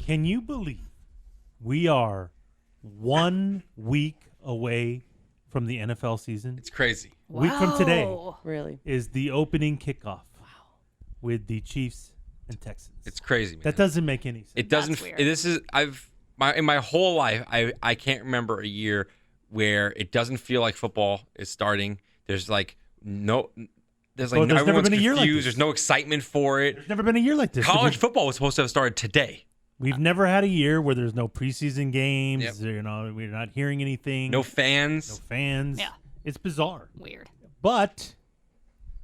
Can you believe we are 1 week away from the NFL season? It's crazy. Wow. Week from today really is the opening kickoff with the Chiefs and Texans. It's crazy, man. That doesn't make any sense. It doesn't. This is in my whole life, I can't remember a year where it doesn't feel like football is starting. There's never been a year like this. There's no excitement for it. There's never been a year like this. College football was supposed to have started today. We've never had a year where there's no preseason games. Yep. We're not hearing anything. No fans. Yeah. It's bizarre. Weird. But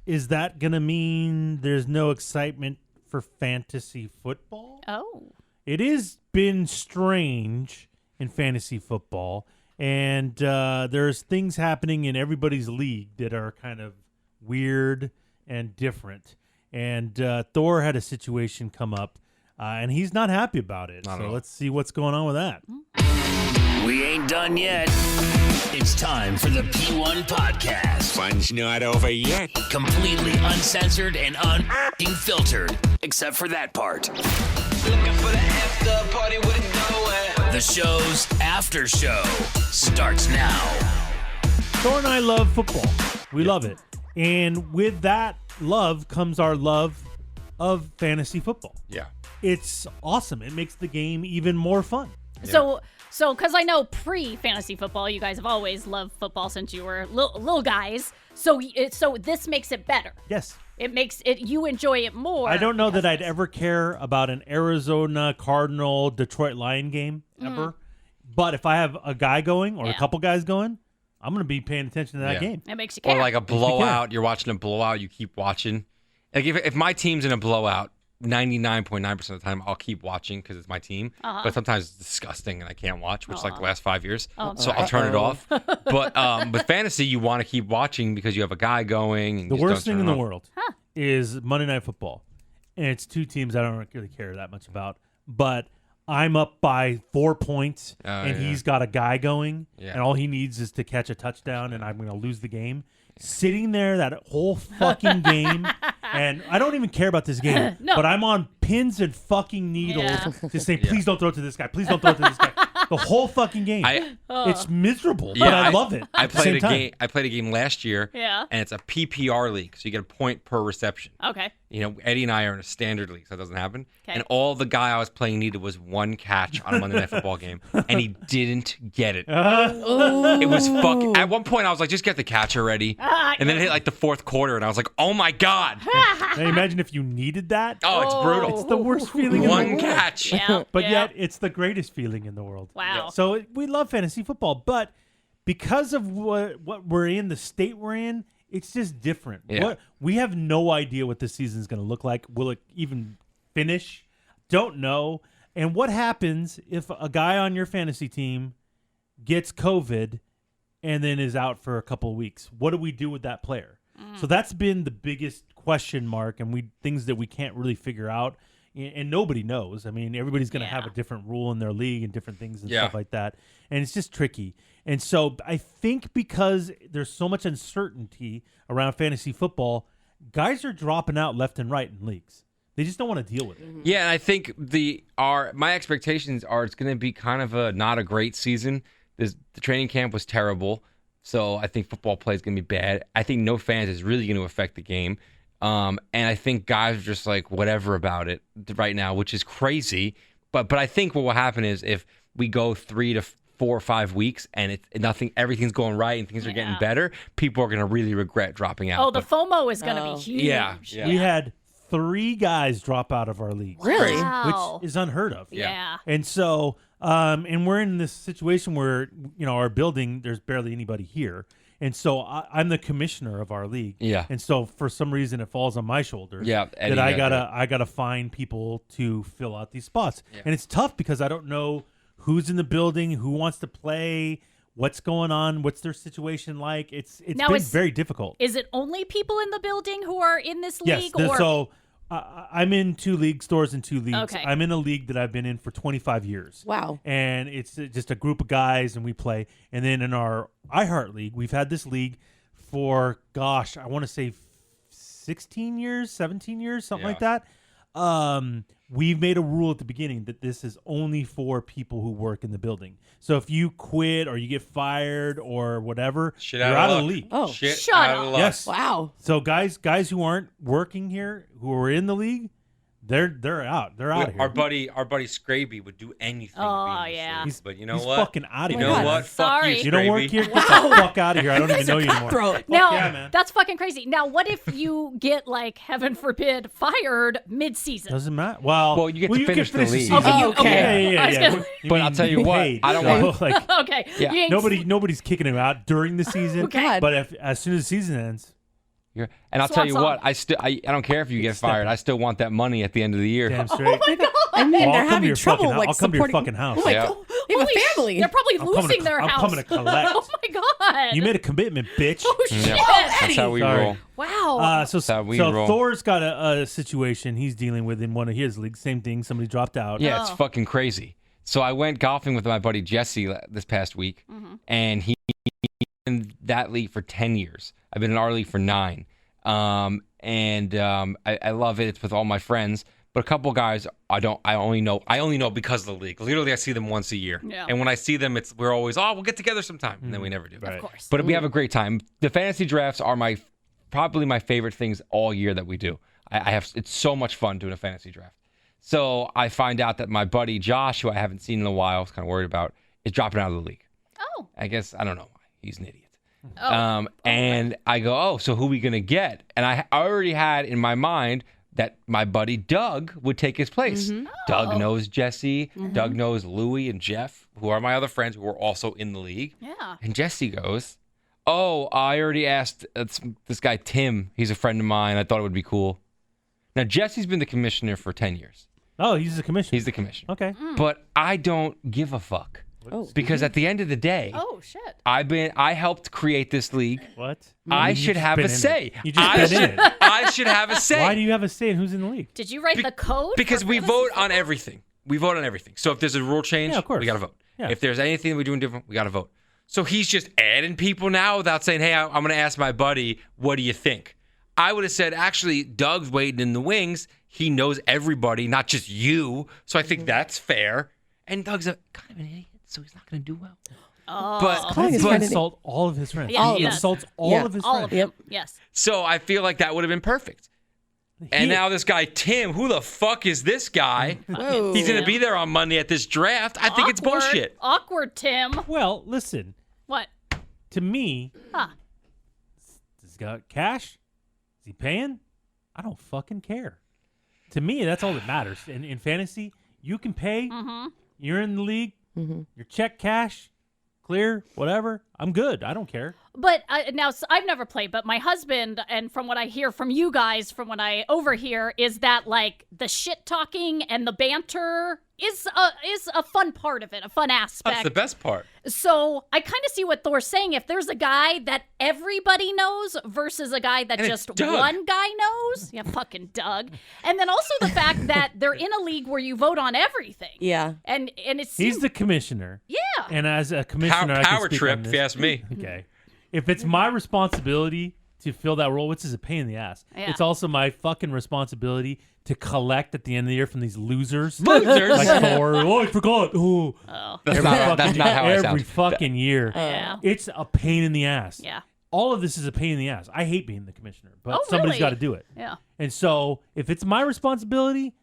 is that going to mean there's no excitement for fantasy football? Oh. It has been strange in fantasy football, and there's things happening in everybody's league that are kind of weird and different. And Thor had a situation come up, and he's not happy about it. So let's see what's going on with that. We ain't done yet. It's time for the P1 Podcast. Fun's not over yet. Completely uncensored and unfiltered, except for that part. Looking for the after party with it going. The show's after show starts now. Thor and I love football. We love it. And with that love comes our love of fantasy football. Yeah. It's awesome. It makes the game even more fun. Yeah. So, because I know pre-fantasy football, you guys have always loved football since you were little guys. So this makes it better. Yes. It makes it, you enjoy it more. I don't know that I'd ever care about an Arizona Cardinal Detroit Lion game ever. But if I have a guy going or a couple guys going, I'm going to be paying attention to that game. It makes you care. Or like a blowout. You're watching a blowout. You keep watching. Like if my team's in a blowout, 99.9% of the time I'll keep watching because it's my team. But sometimes it's disgusting and I can't watch, which is like the last 5 years. So I'll turn it off. But with fantasy, you want to keep watching because you have a guy going. And the worst thing in the world is Monday Night Football. And it's two teams I don't really care that much about. But I'm up by 4 points and he's got a guy going. And all he needs is to catch a touchdown and I'm going to lose the game. Sitting there that whole fucking game, and I don't even care about this game, but I'm on pins and fucking needles to say, please don't throw it to this guy. Please don't throw it to this guy. The whole fucking game. It's miserable, but I love it. I played a game last year, and it's a PPR league, so you get a point per reception. Okay. You know, Eddie and I are in a standard league, so that doesn't happen. Okay. And all the guy I was playing needed was one catch on a Monday Night Football game, and he didn't get it. It was fucking. At one point, I was like, just get the catch already. And then it hit like the fourth quarter, and I was like, oh my God. Now imagine if you needed that. Oh, it's brutal. It's the worst feeling in the world. One catch. But yet, it's the greatest feeling in the world. Wow. So we love fantasy football, but because of what we're in, the state we're in, it's just different. Yeah. We have no idea what this season is going to look like. Will it even finish? Don't know. And what happens if a guy on your fantasy team gets COVID and then is out for a couple of weeks? What do we do with that player? So that's been the biggest question mark, and things that we can't really figure out, and nobody knows. I mean, everybody's going to have a different rule in their league and different things and stuff like that, and it's just tricky. And so I think because there's so much uncertainty around fantasy football, guys are dropping out left and right in leagues. They just don't want to deal with it. Yeah, and I think my expectations are it's going to be kind of not a great season. The training camp was terrible, so I think football play is going to be bad. I think no fans is really going to affect the game. And I think guys are just like whatever about it right now, which is crazy. But I think what will happen is if we go 3 to 4 or 5 weeks and everything's going right and things are getting better, people are going to really regret dropping out. Oh, the FOMO is going to be huge. Yeah. We had 3 guys drop out of our league. Really? Wow. Which is unheard of. Yeah. And so, and we're in this situation where, our building, there's barely anybody here. And so I'm the commissioner of our league. Yeah. And so for some reason it falls on my shoulders. Yeah. That I gotta find people to fill out these spots. Yeah. And it's tough because I don't know who's in the building, who wants to play, what's going on, what's their situation like. It's been very difficult. Is it only people in the building who are in this league? Yes. So I'm in 2 league stores and 2 leagues. Okay. I'm in a league that I've been in for 25 years. Wow. And it's just a group of guys and we play. And then in our iHeart League, we've had this league for, I want to say 16 years, 17 years, something like that. we've made a rule at the beginning that this is only for people who work in the building. So if you quit or you get fired or whatever, Shit you're out out of of the luck. league. Oh, Shit Shut out up. of luck. Yes. wow. So guys who aren't working here, who are in the league, they're out. They're out of here. Our buddy Scraby would do anything. Oh, to be in this yeah. league. But you know He's what? fucking out of You here. know God. what? Sorry. Fuck You don't work Scraby. here? Get the fuck out of here. I don't even know you anymore. Cutthroat. Fuck Now, yeah, man. that's fucking crazy. Now, what if you get, like, heaven forbid, fired mid-season? Doesn't matter. Well, Well, you get to finish the league. season. Okay, you- okay. Yeah. I was gonna- But I'll tell you what, paid, I don't so, want- like Okay. Yeah. You ain't nobody's kicking him out during the season. God. But as soon as the season ends, And I'll Swan tell you song. what, I don't care if you get fired. I still want that money at the end of the year. damn straight. I mean, Well, they're I'll come to having your trouble fucking- like I'll come to your supporting. fucking house. Oh my Yeah. God. They have a Holy sh- family. They're probably I'm coming losing to- their I'm house. coming to collect. Oh my god. You made a commitment, bitch. Oh shit. Yeah. That's how we Sorry. roll. Wow. So That's how we roll. Thor's got a situation he's dealing with in one of his leagues. Same thing. Somebody dropped out. Yeah, it's Oh. fucking crazy. So I went golfing with my buddy Jesse this past week, and he in that league for 10 years. I've been in our league for 9. I love it. It's with all my friends. But a couple guys I only know because of the league. Literally, I see them once a year. Yeah. And when I see them, we're always, we'll get together sometime. And then we never do. Right. Of course. But we have a great time. The fantasy drafts are probably my favorite things all year that we do. It's so much fun doing a fantasy draft. So I find out that my buddy Josh, who I haven't seen in a while, I was kind of worried about, is dropping out of the league. Oh. I guess, I don't know why. He's an idiot. Oh. And I go, so who are we going to get? And I already had in my mind that my buddy Doug would take his place. Doug knows Jesse. Doug knows Louie and Jeff, who are my other friends who are also in the league. Yeah. And Jesse goes, oh, I already asked this guy Tim. He's a friend of mine. I thought it would be cool. Now, Jesse's been the commissioner for 10 years. Oh, he's the commissioner. He's the commissioner. Okay. But I don't give a fuck. Oh. Because at the end of the day, Oh shit. I helped create this league. What? I You should just have been a in it. say. You just been in it. I should have a say. Why do you have a say in who's in the league? Did you write the code? Because for we fantasy vote football? on everything. We vote on everything. So if there's a rule change, Yeah, of course. we got to vote. Yeah. If there's anything that we're doing different, we got to vote. So he's just adding people now without saying, hey, I'm going to ask my buddy, what do you think? I would have said, actually, Doug's waiting in the wings. He knows everybody, not just you. So I think that's fair. And Doug's kind of an idiot, so he's not going to do well. Oh. Calling his He friend an insults all of his friends. Yeah, he he does. insults all Yeah. of his all friends. of them. Yep. Yes. So I feel like that would have been perfect. And now this guy, Tim, who the fuck is this guy? Whoa. He's going to be there on Monday at this draft. I think it's Awkward. bullshit. Awkward, Tim. Well, listen. What? To me, Huh. does he got cash? Is he paying? I don't fucking care. To me, that's all that matters. In fantasy, you can pay. You're in the league. Your check cash, clear, whatever. I'm good. I don't care. But now I've never played, but my husband, and from what I hear from you guys, from what I overhear, is that like the shit talking and the banter is a fun part of it, a fun aspect. That's the best part. So I kind of see what Thor's saying. If there's a guy that everybody knows versus a guy that And it's just Doug. one guy knows, yeah, fucking Doug. And then also the fact that they're in a league where you vote on everything. Yeah. And it's He's the commissioner. yeah. And as a commissioner, I can Power speak trip, on if this. you ask me. Okay. If it's my responsibility to fill that role, which is a pain in the ass, Yeah. it's also my fucking responsibility to collect at the end of the year from these losers. Losers? Like Thor. Oh, I forgot. Oh. That's Every not fucking, how I every sound. fucking year. Yeah. It's a pain in the ass. Yeah. All of this is a pain in the ass. I hate being the commissioner, but Oh, somebody's really? got to do it. Yeah. And so if it's my responsibility,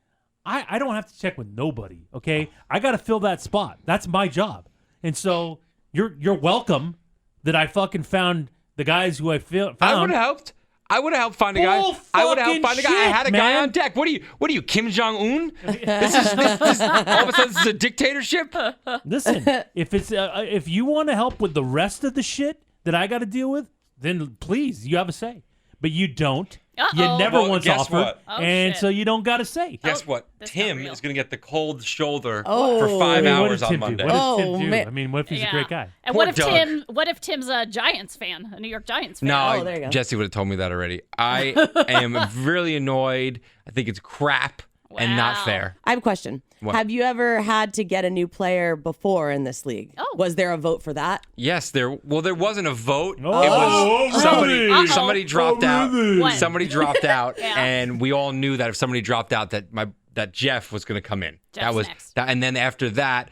I don't have to check with nobody, okay? I got to fill that spot. That's my job. And so you're welcome that I fucking found the guys who I found. I would have helped. I would have helped find a guy. Bull I would have fucking helped find a guy. I shit, had a guy man. on deck. What are you, Kim Jong Un? This is all of a sudden this is a dictatorship. Listen, if you want to help with the rest of the shit that I got to deal with, then please, you have a say. But you don't. You Uh-oh. never Well, once guess offered, what? Oh, and shit. so you don't got to say. Guess what? that's not Tim real. is going to get the cold shoulder Oh. for 5 I mean, what hours did on Tim Monday. do? What Oh, did Tim do? man. I mean, what if he's a great guy? And Poor what if Doug. What if Tim's a Giants fan, a New York Giants fan? No, there you go. Jesse would have told me that already. I am really annoyed. I think it's crap. and not Wow. fair. I have a question. What? Have you ever had to get a new player before in this league? Oh. Was there a vote for that? Yes, there wasn't a vote. Oh, it was really? somebody dropped out. When? Somebody dropped out, Yeah. and we all knew that if somebody dropped out, that Jeff was going to come in. Jeff's that was next. and then after that,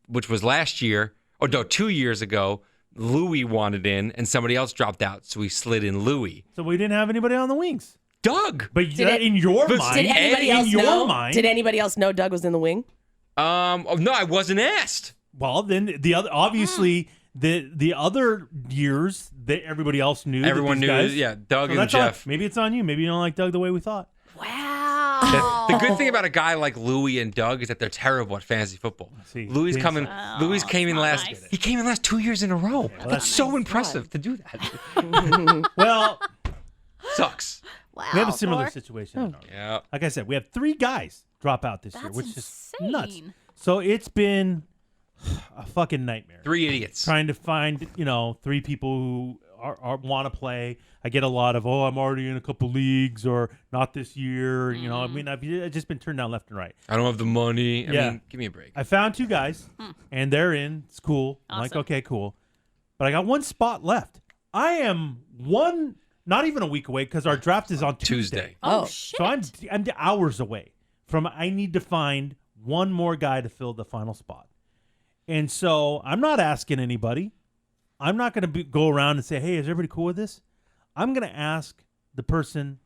which was last year, or no, 2 years ago, Louis wanted in, and somebody else dropped out, so we slid in Louis. So we didn't have anybody on the wings. Doug. But in your But mind, Did anybody in else your know? mind, Did anybody else know Doug was in the wing? Oh, no, I wasn't asked. well, then the other obviously the other years that everybody else knew. that Everyone these knew, guys, yeah, Doug so and that's on- Jeff. maybe it's on you. Maybe you don't like Doug the way we thought. Wow. The good thing about a guy like Louis and Doug is that they're terrible at fantasy football. See, Louis think coming. so. Louis came in not last. nice. He came in last 2 years in a row. that's That's so impressive to do that. Well, Sucks. Wow. we have a similar Thor. situation. Yeah. Like I said, we have 3 guys drop out this year, That's which insane. is nuts. So it's been a fucking nightmare. 3 idiots. Trying to find 3 people who are want to play. I get a lot of I'm already in a couple leagues or not this year. I mean I've just been turned down left and right. I don't have the money. I Yeah. mean, give me a break. I found 2 guys and they're in. It's cool. I'm like, Awesome. okay, cool. But I got 1 spot left. I am not even a week away because our draft is on Tuesday. Oh, Oh. shit. So I'm hours away from I need to find 1 more guy to fill the final spot. And so I'm not asking anybody. I'm not going to go around and say, hey, is everybody cool with this? I'm going to ask the person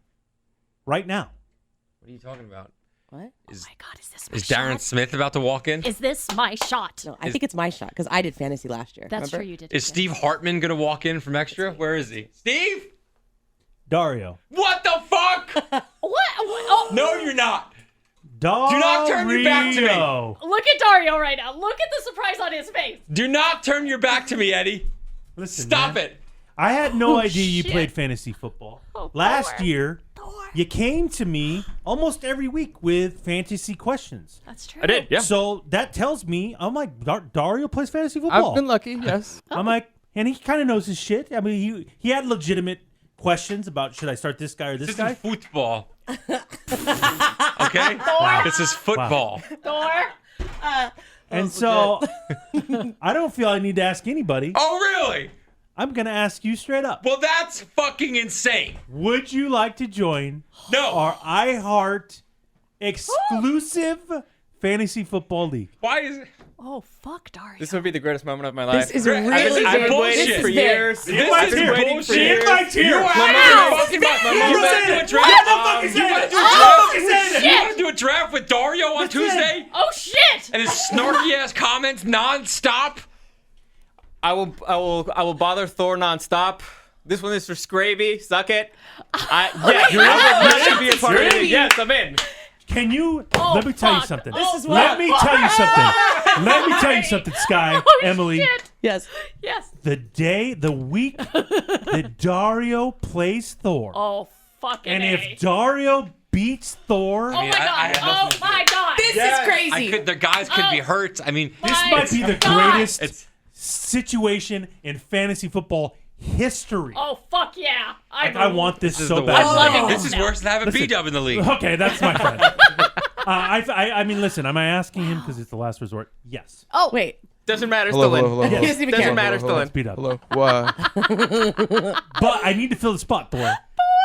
right now. What are you talking about? What? Oh my God, is this my Is Darren shot? Smith about to walk in? Is this my shot? No, I think it's my shot because I did fantasy last year. That's remember? true, you did. Is Steve Hartman going to walk in from extra? Where is he? Steve? Dario. What the fuck? What? Oh, No, you're not. Dario. not turn your back to me. look at Dario right now. Look at the surprise on his face. Do not turn your back to me, Eddie. Listen, Stop man, it. I had no idea you shit. played fantasy football. Oh, Last Thor. year, Thor. you came to me almost every week with fantasy questions. That's true. I did, yeah. So that tells me, I'm like, Dario plays fantasy football. I've been lucky, yes. I'm like, and he kind of knows his shit. I mean, he had legitimate questions about should I start this guy or this This guy. is football. Okay? This is football. Thor. And so I don't feel I need to ask anybody. Oh, really? I'm going to ask you straight up. Well, that's fucking insane. Would you like to join No. our iHeart exclusive fantasy football league? Why is it? Oh, fuck, Dario. This would be the greatest moment of my life. This is Great. really I've big. been waiting This for is years. big. This I've is been waiting bullshit. for years. You Wow. fucking about you want to do a draft? What the fuck is You that? want to do a Oh, draft? shit. You want to do a draft with Dario on Tuesday? Oh, shit. And his snarky ass comments nonstop? I will bother Thor nonstop. This one is for Scravy. Suck it. I would love to be a part of it. Yes, I'm in. Can you Oh, let me tell you fuck. something? This is Let me tell you something. Let me tell you something, Sky, Oh, Emily. shit. Yes. Yes. The week that Dario plays Thor, Oh, fucking and A. if Dario beats Thor, Oh, my I God. have Oh, nothing to my God. This is crazy. The guys could be hurt. I mean, this my might be the God. greatest It's- situation in fantasy football history. Oh, fuck yeah. I want this this is so the bad. worst. I'm loving This is now. worse than having Listen. B-Dub in the league. Okay, that's my friend. I mean, listen. Am I asking him because it's the last resort? Yes. Oh, Wait. Doesn't matter. Hello, Still in. hello, hello, He hello. doesn't even Doesn't care. matter. Still in. Beat up. Hello. What? But I need to fill the spot, Thor.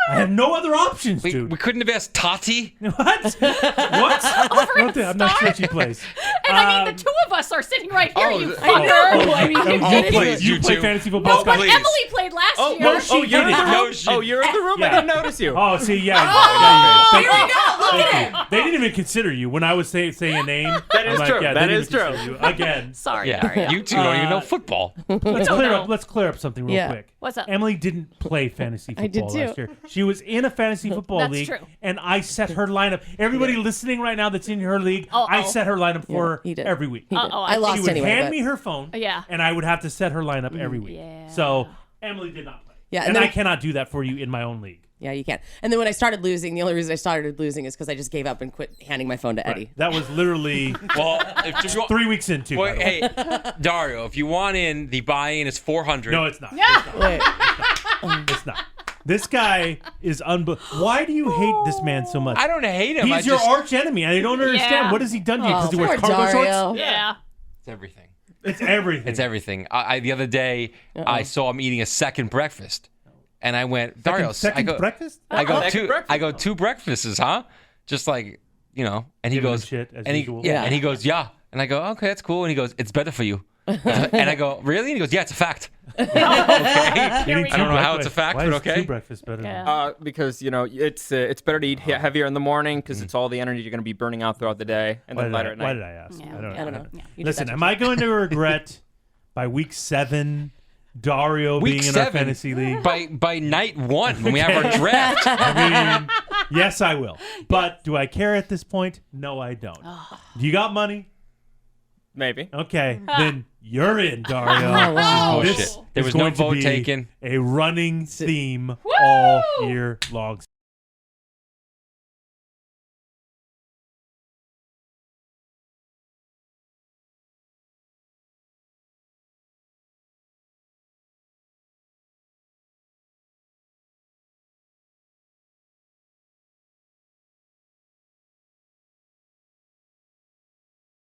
I have no other options, We dude. couldn't have asked Tati. What? What? I'm not sure she plays. and I mean, the two of us are sitting right here, oh, you oh, fucker. I mean, Oh, you you did it. play, you play two. fantasy football, Oh, Scott? please. Emily played last Oh, year. no, she you're in the didn't. room. No, she- Oh, you're in the room. Yeah. I didn't notice you. Oh, see, yeah. Oh, Thank here you. we go. Look Thank at you. it. They didn't even consider you when I was saying a name. That I'm is like, true. Yeah, That they is didn't true. consider you. Again. Sorry, Yeah, Dario. you two don't even know football. Let's don't clear know. up. Let's clear up something real Yeah. quick. What's up? Emily didn't play fantasy I did football too. last year. She was in a fantasy football That's league, true. and I set her lineup. Everybody listening right now that's in her league, I Uh-oh. set her lineup for her he did. every week. He did. Uh-oh, I I lost She would anyway. hand but- me her phone, Yeah. and I would have to set her lineup every week. Yeah. So Emily did not play. Yeah, and and then- I cannot do that for you in my own league. Yeah, you can. And then when I started losing, the only reason I started losing is because I just gave up and quit handing my phone to Eddie. That was literally Well, if you 3 weeks into. Wait, hey, Dario, if you want in, the buy-in is $400. No, it's not. Yeah. Wait. It's not. This guy is Why do you hate this man so much? I don't hate him. He's your arch enemy. I don't understand. Yeah. What has he done to you? Because he poor wears cargo Dario. shorts? Yeah. It's everything. It's everything. It's everything. I the other day I saw him eating a second breakfast, and I went, Dario, Second breakfast? I go Second two. breakfast. I go 2 breakfasts, huh? Just like and he Giving him goes, shit, as and usual. and he goes, yeah, and I go, okay, that's cool, and he goes, it's better for you, and I go, really? And he goes, yeah, it's a fact. Okay. Here we I don't know go. how it's a fact, Why but is okay. 2 breakfasts better than Yeah. Because it's better to eat heavier in the morning because it's all the energy you're going to be burning out throughout the day, and then lighter at night. Why did I ask? Yeah. I don't I don't know. know. You did Listen, that am I going to regret by week 7 Dario Week being in 7, our fantasy league? by night 1 when we have our draft. I mean, yes, I will. But do I care at this point? No, I don't. Do you got money? Maybe. Okay, then you're in, Dario. wow. Bullshit. This There is was no going to vote be taken. A running theme all year long.